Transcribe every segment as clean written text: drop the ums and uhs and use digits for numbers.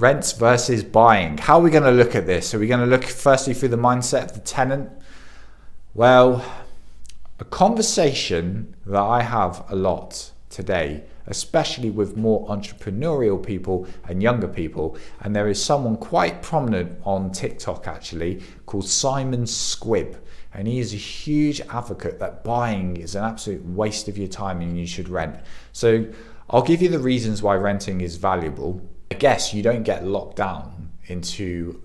Rents versus buying. How are we going to look at this? Are we going to look firstly through the mindset of the tenant? Well, a conversation that I have a lot today, especially with more entrepreneurial people and younger people, and there is someone quite prominent on TikTok actually called Simon Squibb, and he is a huge advocate that buying is an absolute waste of your time and you should rent. So I'll give you the reasons why renting is valuable. I guess you don't get locked down into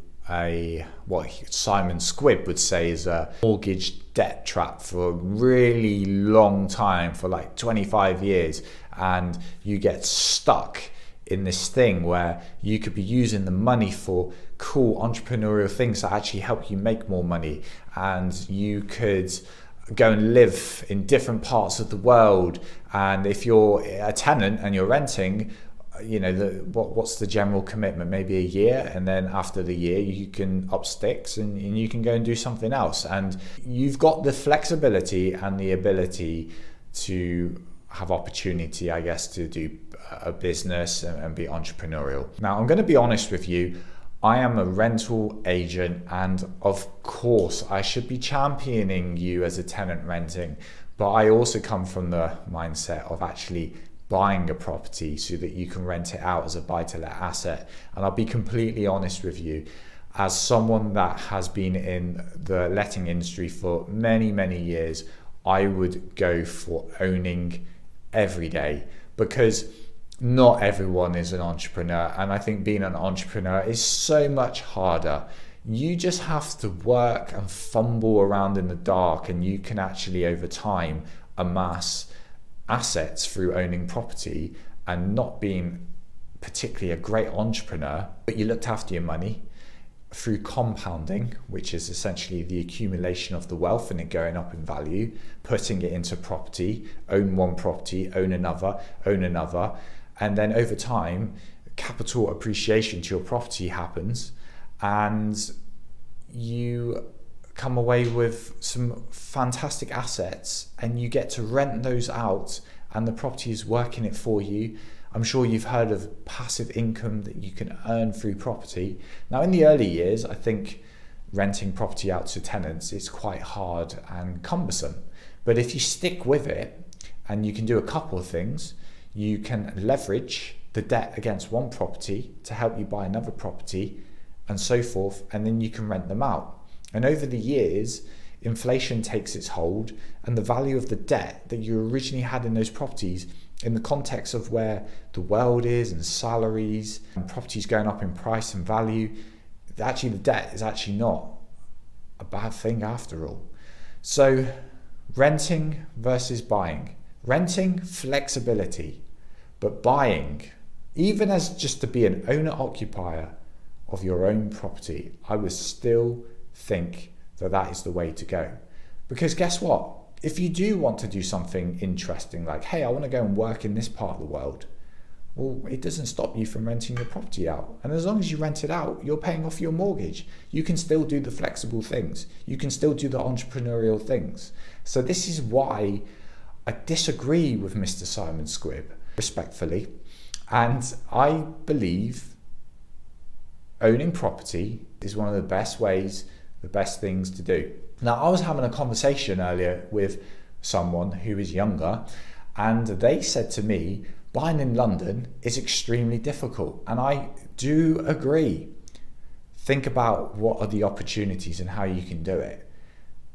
what Simon Squibb would say is a mortgage debt trap for a really long time, for like 25 years, and you get stuck in this thing where you could be using the money for cool entrepreneurial things that actually help you make more money, and you could go and live in different parts of the world. And if you're a tenant and you're renting, you know, what's the general commitment? Maybe a year, and then after the year you can up sticks and you can go and do something else, and you've got the flexibility and the ability to have opportunity, I guess, to do a business and be entrepreneurial. Now, I'm going to be honest with you. I am a rental agent, and of course I should be championing you as a tenant renting, but I also come from the mindset of actually buying a property so that you can rent it out as a buy-to-let asset. And I'll be completely honest with you, as someone that has been in the letting industry for many years, I would go for owning every day, because not everyone is an entrepreneur, and I think being an entrepreneur is so much harder. You just have to work and fumble around in the dark, and you can actually over time amass assets through owning property and not being particularly a great entrepreneur, but you looked after your money through compounding, which is essentially the accumulation of the wealth and it going up in value, putting it into property, own one property, own another, and then over time capital appreciation to your property happens, and you come away with some fantastic assets and you get to rent those out, and the property is working it for you. I'm sure you've heard of passive income that you can earn through property. Now, in the early years, I think renting property out to tenants is quite hard and cumbersome. But if you stick with it, and you can do a couple of things, you can leverage the debt against one property to help you buy another property and so forth, and then you can rent them out. And over the years, inflation takes its hold, and the value of the debt that you originally had in those properties, in the context of where the world is and salaries and properties going up in price and value, actually the debt is actually not a bad thing after all. So renting versus buying. Renting, flexibility, but buying, even as just to be an owner-occupier of your own property, I would still think that is the way to go. Because guess what? If you do want to do something interesting, like, hey, I want to go and work in this part of the world, well, it doesn't stop you from renting your property out. And as long as you rent it out, you're paying off your mortgage. You can still do the flexible things. You can still do the entrepreneurial things. So this is why I disagree with Mr. Simon Squibb, respectfully. And I believe owning property is one of the best ways, the best things to do. Now, I was having a conversation earlier with someone who is younger, and they said to me, buying in London is extremely difficult. And I do agree. Think about what are the opportunities and how you can do it.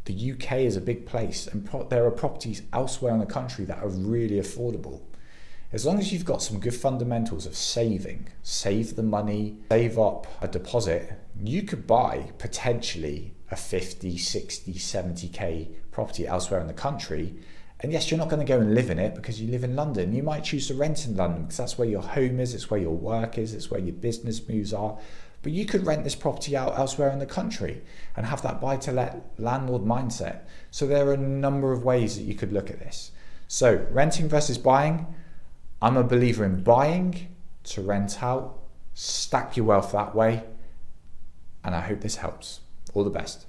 The UK is a big place, and there are properties elsewhere in the country that are really affordable. As long as you've got some good fundamentals of saving, save the money, save up a deposit, you could buy potentially a 50, 60, 70k property elsewhere in the country. And yes, you're not going to go and live in it because you live in London. You might choose to rent in London because that's where your home is, it's where your work is, it's where your business moves are. But you could rent this property out elsewhere in the country and have that buy-to-let landlord mindset. So there are a number of ways that you could look at this. So renting versus buying, I'm a believer in buying to rent out, stack your wealth that way, and I hope this helps. All the best.